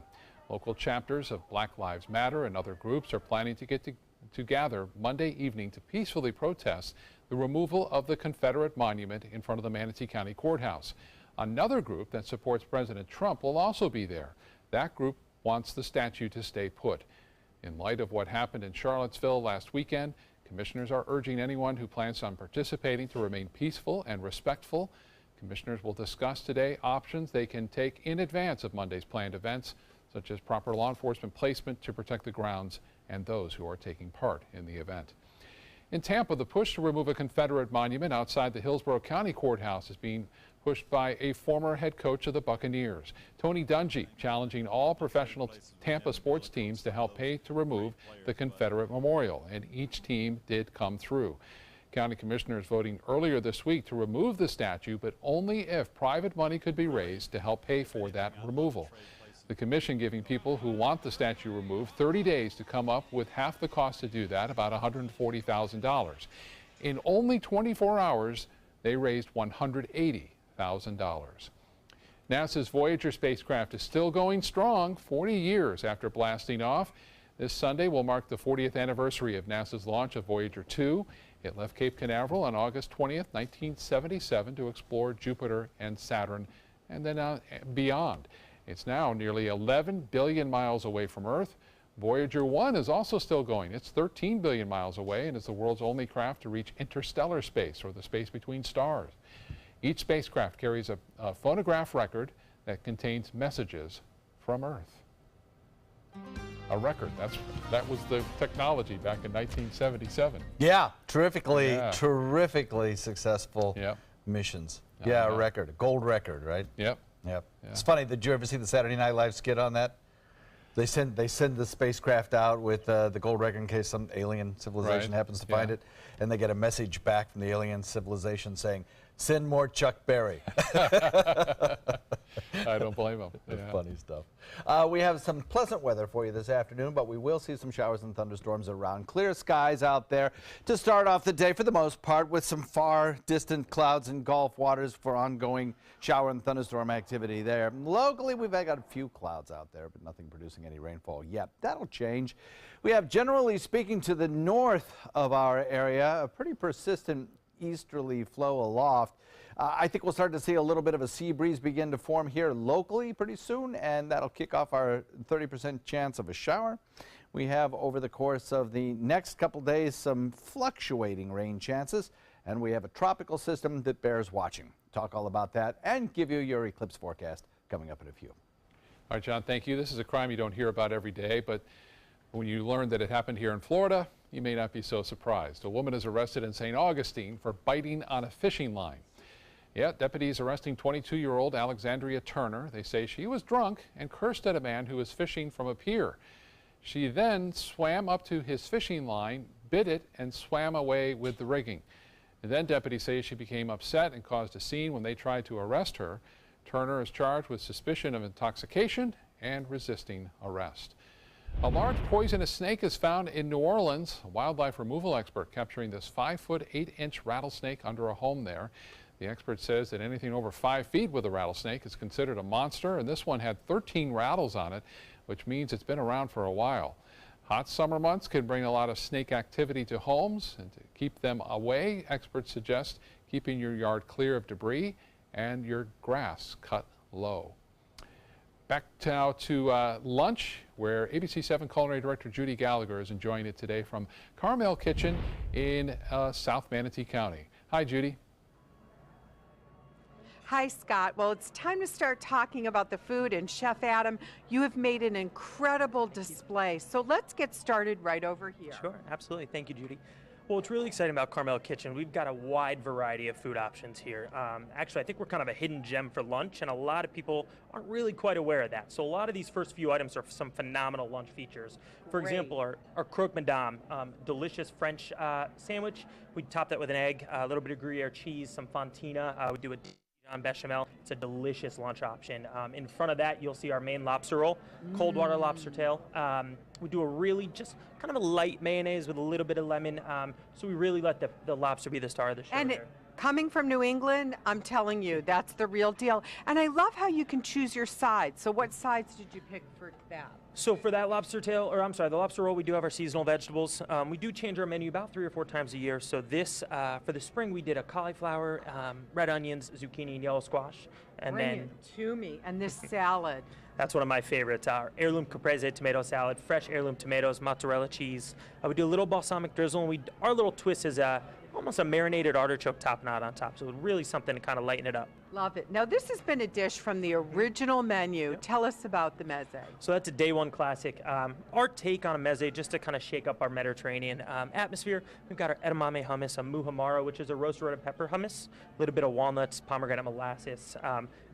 Local chapters of Black Lives Matter and other groups are planning to get together Monday evening to peacefully protest the removal of the Confederate monument in front of the Manatee County Courthouse. Another group that supports President Trump will also be there. That group wants the statue to stay put. In light of what happened in Charlottesville last weekend, commissioners are urging anyone who plans on participating to remain peaceful and respectful. Commissioners will discuss today options they can take in advance of Monday's planned events, such as proper law enforcement placement to protect the grounds and those who are taking part in the event. In Tampa, the push to remove a Confederate monument outside the Hillsborough County Courthouse is being pushed by a former head coach of the Buccaneers. Tony Dungy challenging all professional Tampa sports teams to help pay to remove the Confederate memorial, and each team did come through. County commissioners voting earlier this week to remove the statue, but only if private money could be raised to help pay for that removal. The commission giving people who want the statue removed 30 days to come up with half the cost to do that, about $140,000. In only 24 hours, they raised $180,000. NASA's Voyager spacecraft is still going strong 40 years after blasting off. This Sunday will mark the 40th anniversary of NASA's launch of Voyager 2. It left Cape Canaveral on August 20th, 1977 to explore Jupiter and Saturn and then beyond. It's now nearly 11 billion miles away from Earth. Voyager 1 is also still going. It's 13 billion miles away and is the world's only craft to reach interstellar space, or the space between stars. Each spacecraft carries a phonograph record that contains messages from Earth. A record. That was the technology back in 1977. Yeah, terrifically successful missions. Yeah, a record, a gold record, right? Yep. It's funny, did you ever see the Saturday Night Live skit on that? They send the spacecraft out with the gold record in case some alien civilization Right. happens to find it, and they get a message back from the alien civilization saying, "Send more Chuck Berry." I don't blame them. It's funny stuff. We have some pleasant weather for you this afternoon, but we will see some showers and thunderstorms around. Clear skies out there to start off the day for the most part, with some far distant clouds and Gulf waters for ongoing shower and thunderstorm activity there. Locally, we've got a few clouds out there, but nothing producing any rainfall yet. That'll change. We have, generally speaking, to the north of our area, a pretty persistent easterly flow aloft. I think we'll start to see a little bit of a sea breeze begin to form here locally pretty soon, and that'll kick off our 30% chance of a shower. We have, over the course of the next couple days, some fluctuating rain chances, and we have a tropical system that bears watching. Talk all about that and give you your eclipse forecast coming up in a few. All right, John, thank you. This is a crime you don't hear about every day, but when you learn that it happened here in Florida, you may not be so surprised. A woman is arrested in St. Augustine for biting on a fishing line. Yeah, deputies arresting 22-year-old Alexandria Turner. They say she was drunk and cursed at a man who was fishing from a pier. She then swam up to his fishing line, bit it, and swam away with the rigging. And then deputies say she became upset and caused a scene when they tried to arrest her. Turner is charged with suspicion of intoxication and resisting arrest. A large poisonous snake is found in New Orleans. A wildlife removal expert capturing this 5-foot 8-inch rattlesnake under a home there. The expert says that anything over 5 feet with a rattlesnake is considered a monster, and this one had 13 rattles on it, which means it's been around for a while. Hot summer months can bring a lot of snake activity to homes, and to keep them away, experts suggest keeping your yard clear of debris and your grass cut low. Back now to lunch, where ABC 7 Culinary Director Judy Gallagher is enjoying it today from Carmel Kitchen in South Manatee County. Hi, Judy. Hi, Scott. Well, it's time to start talking about the food, and Chef Adam, you have made an incredible display. So let's get started right over here. Sure, absolutely. Thank you, Judy. Well, what's really exciting about Carmel Kitchen, we've got a wide variety of food options here. Actually, I think we're kind of a hidden gem for lunch, and a lot of people aren't really quite aware of that. So a lot of these first few items are some phenomenal lunch features. For example, our croque madame, delicious French sandwich. We top that with an egg, a little bit of Gruyere cheese, some fontina. We do a Dijon bechamel. It's a delicious lunch option. In front of that, you'll see our main lobster roll, cold water lobster tail. We do a really just kind of a light mayonnaise with a little bit of lemon. So we really let the lobster be the star of the show. And coming from New England, I'm telling you, that's the real deal. And I love how you can choose your sides. So what sides did you pick for that? So for that lobster tail, or I'm sorry, the lobster roll, we do have our seasonal vegetables. We do change our menu about 3 or 4 times a year. So this, for the spring, we did a cauliflower, red onions, zucchini, and yellow squash. And Bring it to me. And this salad. That's one of my favorites. Our heirloom caprese tomato salad, fresh heirloom tomatoes, mozzarella cheese. We do a little balsamic drizzle, and our little twist is almost a marinated artichoke tapenade on top. So really something to kind of lighten it up. Love it. Now, this has been a dish from the original menu. Yep. Tell us about the meze. So that's a day one classic. Our take on a meze, just to kind of shake up our Mediterranean atmosphere, we've got our edamame hummus, a muhammara, which is a roasted red pepper hummus, a little bit of walnuts, pomegranate molasses.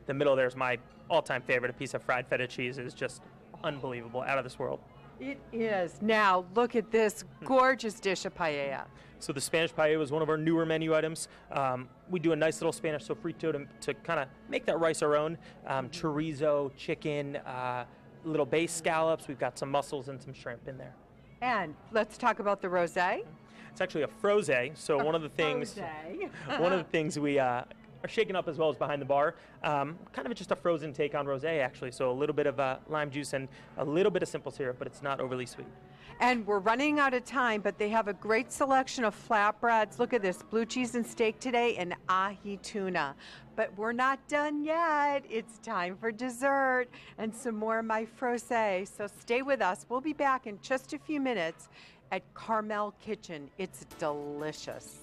The middle there's my all-time favorite, a piece of fried feta cheese. Is just unbelievable, out of this world. It is. Now, look at this gorgeous dish of paella. So the Spanish paella was one of our newer menu items. We do a nice little Spanish sofrito to kind of make that rice our own. Chorizo, chicken, little base scallops. We've got some mussels and some shrimp in there. And let's talk about the rosé. It's actually a frosé. So one of the things we are shaking up as well as behind the bar. Kind of just a frozen take on rosé, actually. So a little bit of lime juice and a little bit of simple syrup, but it's not overly sweet. And we're running out of time, but they have a great selection of flatbreads. Look at this, blue cheese and steak today and ahi tuna. But we're not done yet. It's time for dessert and some more of my frosé. So stay with us. We'll be back in just a few minutes at Carmel Kitchen. It's delicious.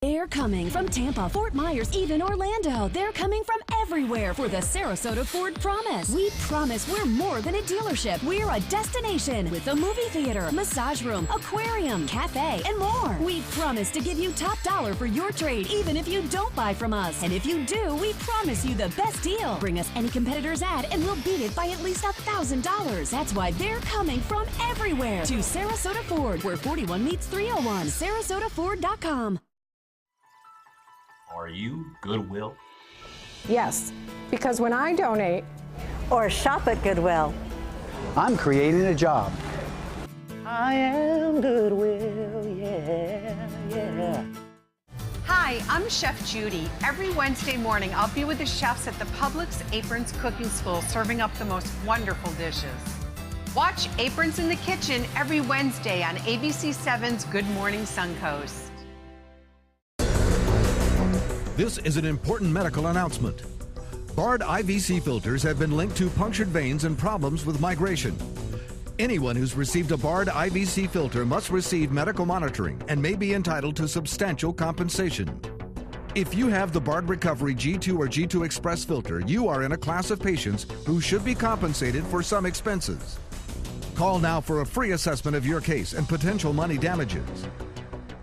They're coming from Tampa, Fort Myers, even Orlando. They're coming from everywhere for the Sarasota Ford Promise. We promise we're more than a dealership. We're a destination with a movie theater, massage room, aquarium, cafe, and more. We promise to give you top dollar for your trade, even if you don't buy from us. And if you do, we promise you the best deal. Bring us any competitor's ad and we'll beat it by at least $1,000. That's why they're coming from everywhere to Sarasota Ford, where 41 meets 301. SarasotaFord.com. Are you Goodwill? Yes, because when I donate or shop at Goodwill, I'm creating a job. I am Goodwill, yeah. Hi, I'm Chef Judy. Every Wednesday morning, I'll be with the chefs at the Publix Aprons Cooking School, serving up the most wonderful dishes. Watch Aprons in the Kitchen every Wednesday on ABC7's Good Morning Suncoast. This is an important medical announcement. Bard IVC filters have been linked to punctured veins and problems with migration. Anyone who's received a Bard IVC filter must receive medical monitoring and may be entitled to substantial compensation. If you have the Bard Recovery G2 or G2 Express filter, you are in a class of patients who should be compensated for some expenses. Call now for a free assessment of your case and potential money damages.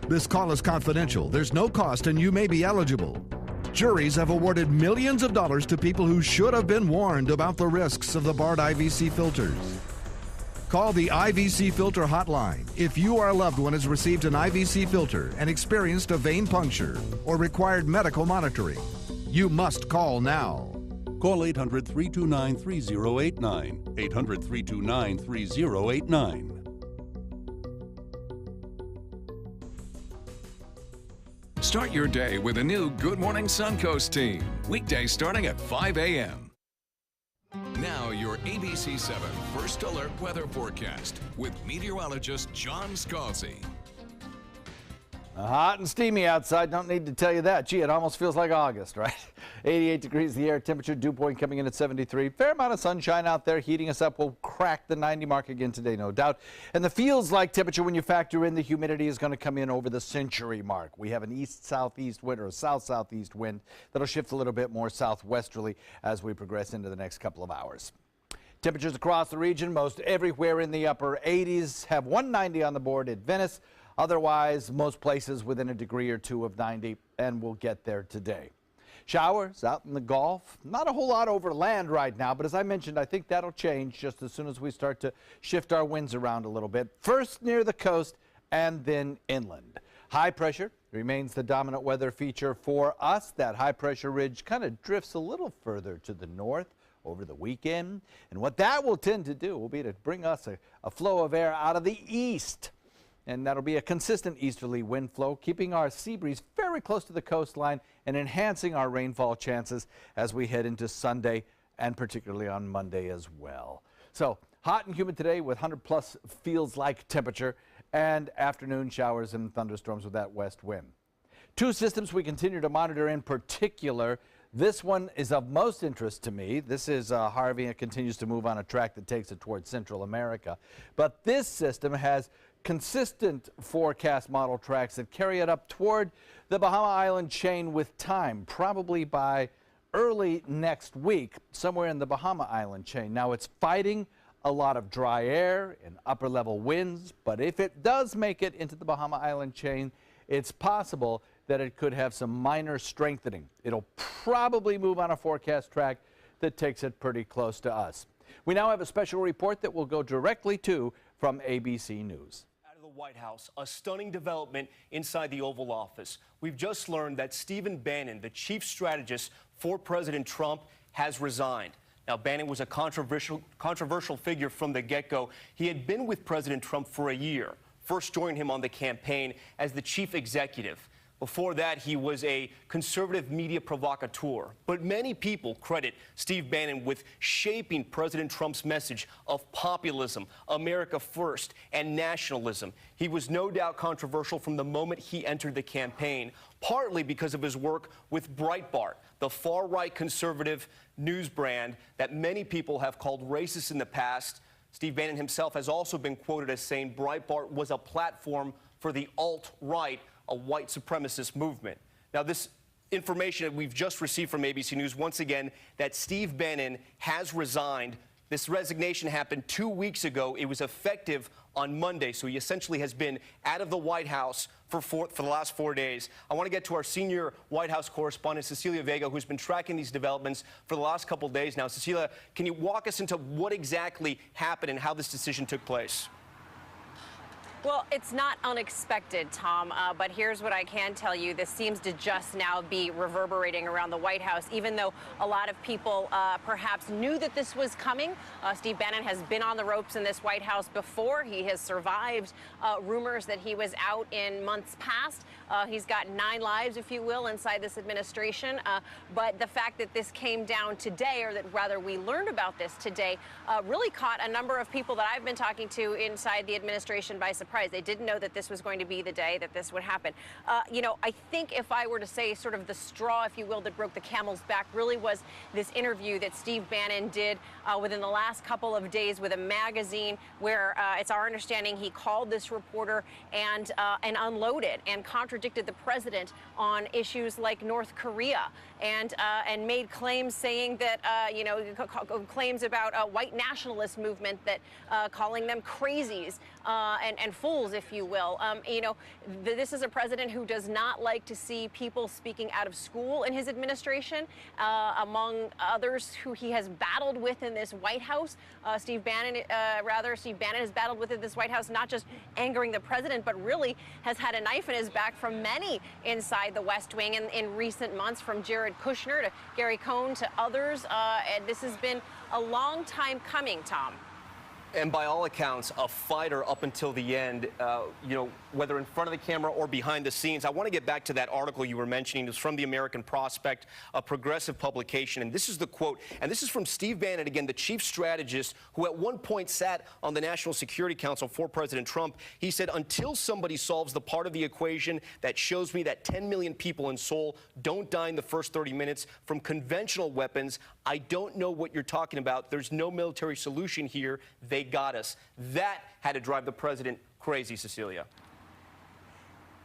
This call is confidential, there's no cost, and you may be eligible. Juries have awarded millions of dollars to people who should have been warned about the risks of the Bard IVC filters. Call the IVC Filter Hotline if you or a loved one has received an IVC filter and experienced a vein puncture or required medical monitoring. You must call now. Call 800-329-3089. 800-329-3089. Start your day with a new Good Morning Suncoast team. Weekdays starting at 5 a.m. Now your ABC7 First Alert weather forecast with meteorologist John Scalzi. Hot and steamy outside, don't need to tell you that. Gee, it almost feels like August, right? 88 degrees the air temperature, dew point coming in at 73. Fair amount of sunshine out there heating us up. We'll crack the 90 mark again today, no doubt. And the feels like temperature when you factor in the humidity is going to come in over the century mark. We have an east-southeast wind or a south-southeast wind that'll shift a little bit more southwesterly as we progress into the next couple of hours. Temperatures across the region, most everywhere in the upper 80s, have 190 on the board at Venice. Otherwise, most places within a degree or two of 90, and we'll get there today. Showers out in the Gulf, not a whole lot over land right now, but as I mentioned, I think that'll change just as soon as we start to shift our winds around a little bit. First near the coast and then inland. High pressure remains the dominant weather feature for us. That high pressure ridge kind of drifts a little further to the north over the weekend. And what that will tend to do will be to bring us a flow of air out of the east. And that'll be a consistent easterly wind flow, keeping our sea breeze very close to the coastline and enhancing our rainfall chances as we head into Sunday and particularly on Monday as well. So hot and humid today with 100+ feels like temperature and afternoon showers and thunderstorms with that west wind. Two systems we continue to monitor in particular. This one is of most interest to me. This is Harvey. It continues to move on a track that takes it towards Central America. But this system has consistent forecast model tracks that carry it up toward the Bahama Island chain with time, probably by early next week, somewhere in the Bahama Island chain. Now, it's fighting a lot of dry air and upper level winds, but if it does make it into the Bahama Island chain, it's possible that it could have some minor strengthening. It'll probably move on a forecast track that takes it pretty close to us. We now have a special report that we'll go directly to from ABC News. White House, a stunning development inside the Oval Office. We've just learned that Stephen Bannon, the chief strategist for President Trump, has resigned. Now, Bannon was a controversial figure from the get-go. He had been with President Trump for a year, first joined him on the campaign as the chief executive. Before that, he was a conservative media provocateur. But many people credit Steve Bannon with shaping President Trump's message of populism, America first, and nationalism. He was no doubt controversial from the moment he entered the campaign, partly because of his work with Breitbart, the far-right conservative news brand that many people have called racist in the past. Steve Bannon himself has also been quoted as saying Breitbart was a platform for the alt-right, a white supremacist movement. Now, this information that we've just received from ABC News, once again, that Steve Bannon has resigned. This resignation happened 2 weeks ago. It was effective on Monday, so he essentially has been out of the White House for the last 4 days. I want to get to our senior White House correspondent, Cecilia Vega, who's been tracking these developments for the last couple of days now. Cecilia, can you walk us into what exactly happened and how this decision took place? Well, it's not unexpected, Tom, but here's what I can tell you. This seems to just now be reverberating around the White House, even though a lot of people perhaps knew that this was coming. Steve Bannon has been on the ropes in this White House before. He has survived rumors that he was out in months past. He's got 9 lives, if you will, inside this administration. But the fact that this came down today, or that rather we learned about this today, really caught a number of people that I've been talking to inside the administration by surprise. They didn't know that this was going to be the day that this would happen. You know, I think if I were to say sort of the straw, if you will, that broke the camel's back really was this interview that Steve Bannon did within the last couple of days with a magazine where it's our understanding he called this reporter and unloaded and contradicted the president on issues like North Korea and made claims saying that, you know, claims about a white nationalist movement that calling them crazies and fools, if you will. You know, this is a president who does not like to see people speaking out of school in his administration. Among others who he has battled with in this White House, Steve Bannon has battled with in this White House, not just angering the president, but really has had a knife in his back from many inside the West Wing in recent months, from Jared Kushner to Gary Cohn to others. And this has been a long time coming, Tom. And by all accounts, a fighter up until the end, you know, whether in front of the camera or behind the scenes. I want to get back to that article you were mentioning. It's from the American Prospect, a progressive publication. And this is the quote. And this is from Steve Bannon, again, the chief strategist, who at one point sat on the National Security Council for President Trump. He said, until somebody solves the part of the equation that shows me that 10 million people in Seoul don't die in the first 30 minutes from conventional weapons, I don't know what you're talking about. There's no military solution here. They got us. That had to drive the president crazy, Cecilia.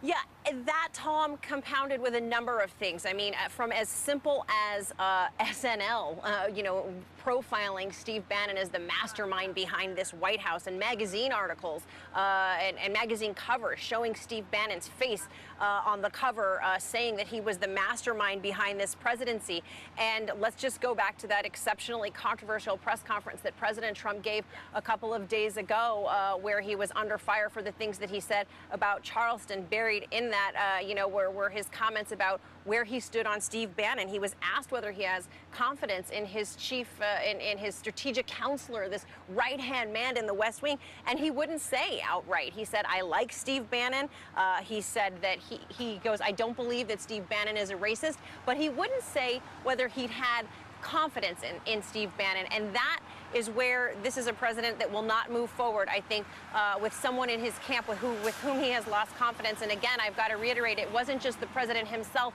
Yeah, that, Tom, compounded with a number of things. I mean, from as simple as SNL, you know, profiling Steve Bannon as the mastermind behind this White House, and magazine articles and magazine covers showing Steve Bannon's face on the cover, saying that he was the mastermind behind this presidency. And let's just go back to that exceptionally controversial press conference that President Trump gave a couple of days ago, where he was under fire for the things that he said about Charleston. Buried in that, you know, were his comments about where he stood on Steve Bannon. He was asked whether he has confidence in his chief, in his strategic counselor, this right-hand man in the West Wing, and he wouldn't say outright. He said, I like Steve Bannon. He said that he goes, I don't believe that Steve Bannon is a racist, but he wouldn't say whether he'd had confidence in Steve Bannon. And that is where this is a president that will not move forward, I think, with someone in his camp with whom he has lost confidence. And again, I've got to reiterate, it wasn't just the president himself.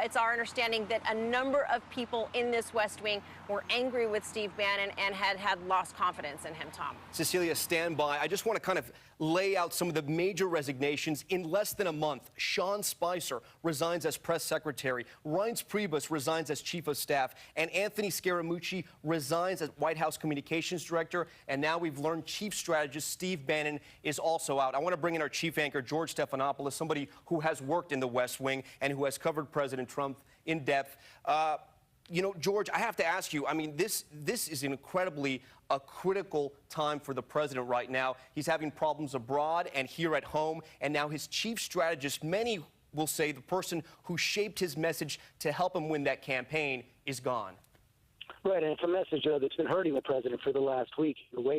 It's our understanding that a number of people in this West Wing were angry with Steve Bannon and had lost confidence in him, Tom. Cecilia, stand by. I just want to kind of lay out some of the major resignations. In less than a month, Sean Spicer resigns as press secretary, Reince Priebus resigns as chief of staff, and Anthony Scaramucci resigns as White House communications director. And now we've learned chief strategist Steve Bannon is also out. I want to bring in our chief anchor, George Stephanopoulos, somebody who has worked in the West Wing and who has covered President Trump in depth. You know, George, I have to ask you, I mean, this is incredibly a critical time for the president right now. He's having problems abroad and here at home, and now his chief strategist, many will say the person who shaped his message to help him win that campaign, is gone. Right, and it's a message that's been hurting the president for the last week in the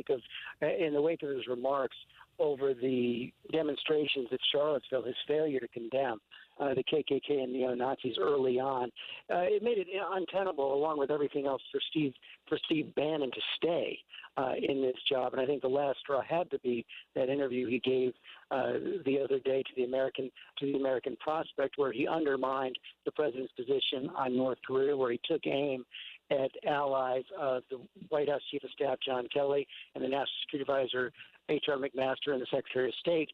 wake of his remarks over the demonstrations at Charlottesville, his failure to condemn the KKK and neo-Nazis early on. It made it untenable, along with everything else, for Steve Bannon to stay in this job. And I think the last straw had to be that interview he gave the other day to the American Prospect, where he undermined the president's position on North Korea, where he took aim at allies of the White House Chief of Staff John Kelly and the National Security Advisor H.R. McMaster and the Secretary of State,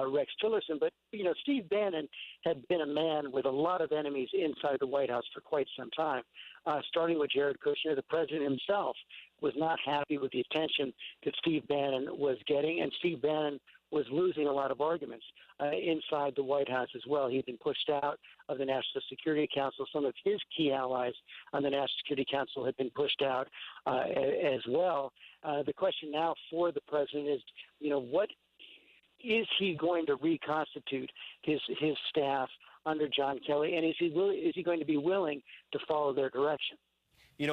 Rex Tillerson. But, Steve Bannon had been a man with a lot of enemies inside the White House for quite some time, starting with Jared Kushner. The president himself was not happy with the attention that Steve Bannon was getting, and Steve Bannon was losing a lot of arguments inside the White House as well. He'd been pushed out of the National Security Council. Some of his key allies on the National Security Council had been pushed out as well. The question now for the president is, what is he going to reconstitute his staff under John Kelly, and is he going to be willing to follow their direction?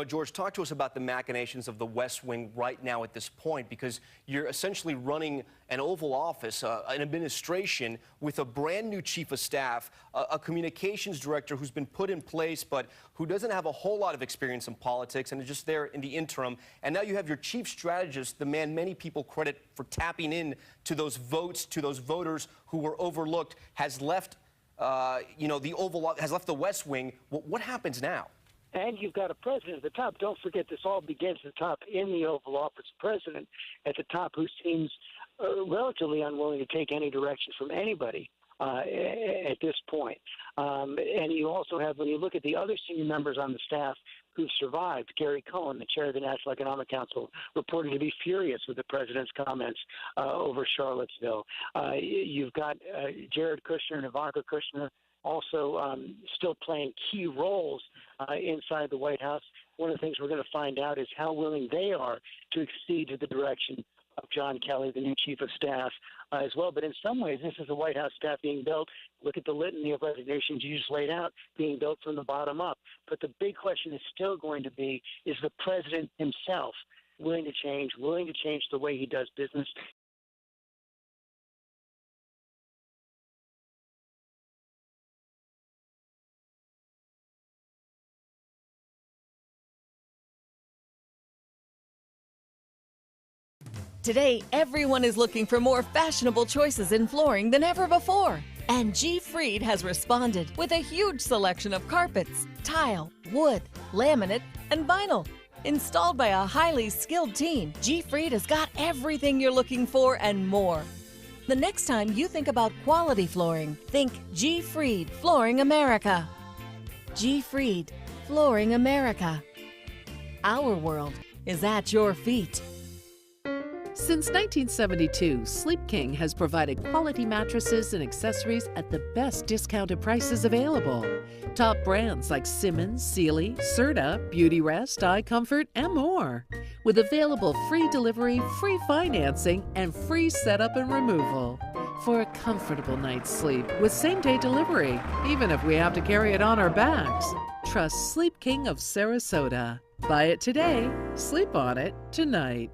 George, talk to us about the machinations of the West Wing right now at this point, because you're essentially running an Oval Office, an administration with a brand new chief of staff, a communications director who's been put in place but who doesn't have a whole lot of experience in politics and is just there in the interim. And now you have your chief strategist, the man many people credit for tapping in to those votes, to those voters who were overlooked, has left, the Oval Office, has left the West Wing. What happens now? And you've got a president at the top. Don't forget, this all begins at the top in the Oval Office. President at the top who seems relatively unwilling to take any direction from anybody at this point. And you also have, when you look at the other senior members on the staff who survived, Gary Cohn, the chair of the National Economic Council, reported to be furious with the president's comments over Charlottesville. You've got Jared Kushner and Ivanka Kushner also still playing key roles inside the White House. One of the things we're going to find out is how willing they are to accede to the direction of John Kelly, the new chief of staff, as well. But in some ways, this is a White House staff being built. Look at the litany of resignations you just laid out, being built from the bottom up. But the big question is still going to be, is the president himself willing to change the way he does business? Today, everyone is looking for more fashionable choices in flooring than ever before. And G. Fried has responded with a huge selection of carpets, tile, wood, laminate, and vinyl. Installed by a highly skilled team, G. Fried has got everything you're looking for and more. The next time you think about quality flooring, think G. Fried Flooring America. G. Fried Flooring America. Our world is at your feet. Since 1972, Sleep King has provided quality mattresses and accessories at the best discounted prices available. Top brands like Simmons, Sealy, Serta, Beautyrest, iComfort, and more. With available free delivery, free financing, and free setup and removal. For a comfortable night's sleep with same-day delivery, even if we have to carry it on our backs. Trust Sleep King of Sarasota. Buy it today, sleep on it tonight.